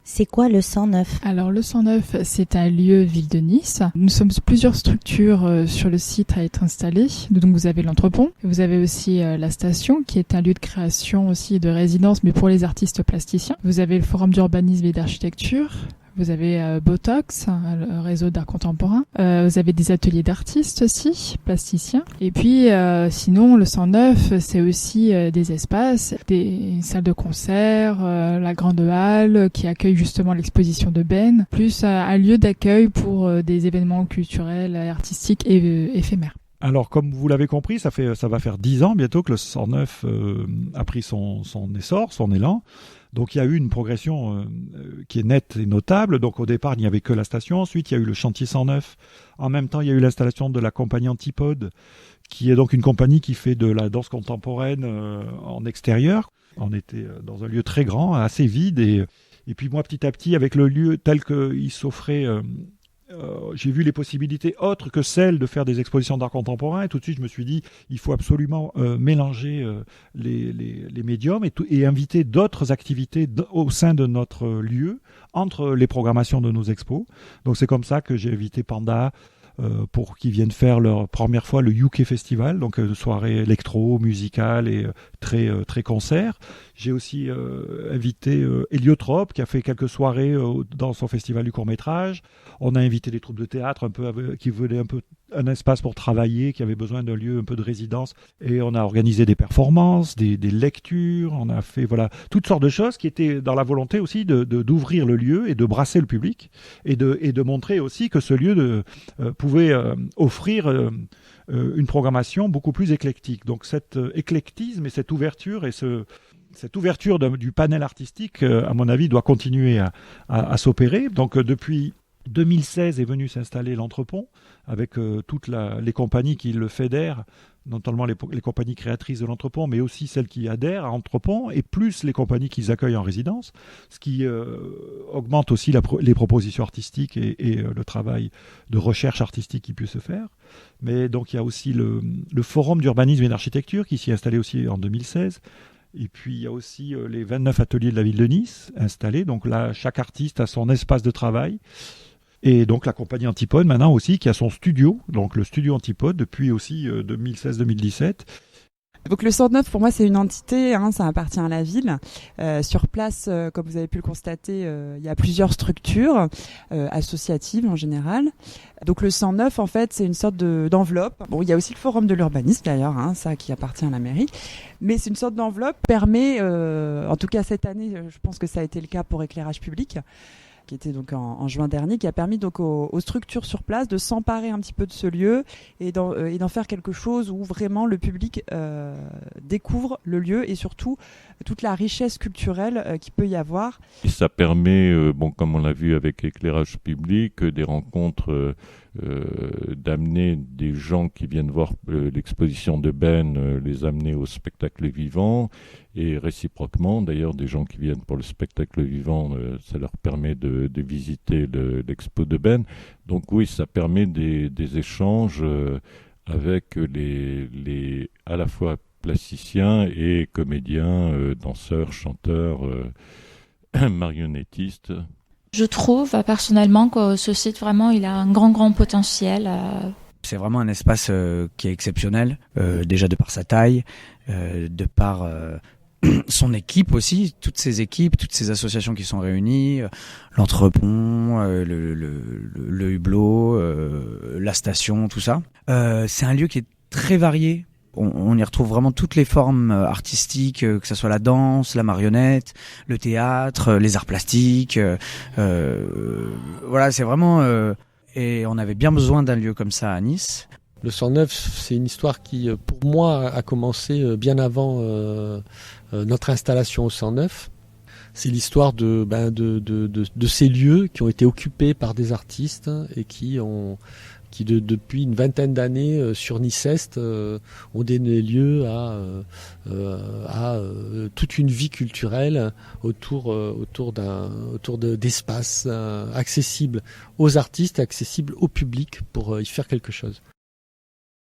C'est quoi le 109? Alors le 109, c'est un lieu ville de Nice. Nous sommes plusieurs structures sur le site à être installées. Donc vous avez l'entrepont, vous avez aussi la station qui est un lieu de création aussi et de résidence mais pour les artistes plasticiens. Vous avez le forum d'urbanisme et d'architecture. Vous avez Botox, le réseau d'art contemporain. Vous avez des ateliers d'artistes aussi, plasticiens. Et puis, sinon, le 109, c'est aussi des espaces, des salles de concert, la grande halle qui accueille justement l'exposition de Ben, plus un lieu d'accueil pour des événements culturels, artistiques et éphémères. Alors, comme vous l'avez compris, ça va faire 10 ans bientôt que le 109 a pris son essor, son élan. Donc il y a eu une progression qui est nette et notable. Donc au départ, il n'y avait que la station. Ensuite, il y a eu le chantier 109. En même temps, il y a eu l'installation de la compagnie Antipode, qui est donc une compagnie qui fait de la danse contemporaine en extérieur. On était dans un lieu très grand, assez vide. Et puis moi, petit à petit, avec le lieu tel qu'il s'offrait... j'ai vu les possibilités autres que celles de faire des expositions d'art contemporain et tout de suite je me suis dit il faut absolument mélanger les médiums et inviter d'autres activités au sein de notre lieu entre les programmations de nos expos. Donc c'est comme ça que j'ai invité Panda pour qu'ils viennent faire leur première fois le UK Festival, donc soirée électro, musicale et très concert. J'ai aussi invité Héliotrope qui a fait quelques soirées dans son festival du court-métrage. On a invité des troupes de théâtre qui voulaient un peu un espace pour travailler, qui avait besoin d'un lieu un peu de résidence. Et on a organisé des performances, des lectures, on a fait toutes sortes de choses qui étaient dans la volonté aussi d'ouvrir le lieu et de brasser le public et de montrer aussi que ce lieu pouvait offrir une programmation beaucoup plus éclectique. Donc cet éclectisme et cette ouverture du panel artistique, à mon avis, doit continuer à s'opérer. Donc depuis 2016 est venu s'installer l'entrepont avec toutes les compagnies qui le fédèrent, notamment les compagnies créatrices de l'entrepont, mais aussi celles qui adhèrent à l'entrepont, et plus les compagnies qu'ils accueillent en résidence, ce qui augmente aussi les propositions artistiques et le travail de recherche artistique qui peut se faire. Mais donc il y a aussi le forum d'urbanisme et d'architecture qui s'y est installé aussi en 2016. Et puis il y a aussi les 29 ateliers de la ville de Nice installés. Donc là, chaque artiste a son espace de travail. Et donc la compagnie Antipode maintenant aussi qui a son studio, donc le studio Antipode depuis aussi 2016-2017. Donc le 109 pour moi c'est une entité, ça appartient à la ville. Sur place, comme vous avez pu le constater, il y a plusieurs structures associatives en général. Donc le 109 en fait c'est une sorte d'enveloppe. Bon, il y a aussi le forum de l'urbanisme d'ailleurs, ça qui appartient à la mairie. Mais c'est une sorte d'enveloppe qui permet, en tout cas cette année, je pense que ça a été le cas pour éclairage public, qui était donc en juin dernier, qui a permis donc aux structures sur place de s'emparer un petit peu de ce lieu et d'en faire quelque chose où vraiment le public découvre le lieu et surtout toute la richesse culturelle qu'il peut y avoir. Et ça permet, comme on l'a vu avec éclairage public, des rencontres, d'amener des gens qui viennent voir l'exposition de Ben, les amener au spectacle vivant, et réciproquement d'ailleurs des gens qui viennent pour le spectacle vivant, ça leur permet de visiter l'expo de Ben. Donc oui, ça permet des échanges avec les à la fois plasticiens et comédiens, danseurs, chanteurs, marionnettistes. Je trouve personnellement que ce site vraiment il a un grand potentiel. C'est vraiment un espace qui est exceptionnel, déjà de par sa taille, de par son équipe aussi, toutes ces associations qui sont réunies, l'entrepont, le hublot, la station, tout ça. C'est un lieu qui est très varié. On y retrouve vraiment toutes les formes artistiques, que ce soit la danse, la marionnette, le théâtre, les arts plastiques. Voilà, c'est vraiment... et on avait bien besoin d'un lieu comme ça à Nice. Le 109, c'est une histoire qui, pour moi, a commencé bien avant notre installation au 109. C'est l'histoire de ces lieux qui ont été occupés par des artistes et qui depuis une vingtaine d'années sur Nice-Est ont donné lieu à toute une vie culturelle autour d'espaces accessibles aux artistes, accessibles au public pour y faire quelque chose.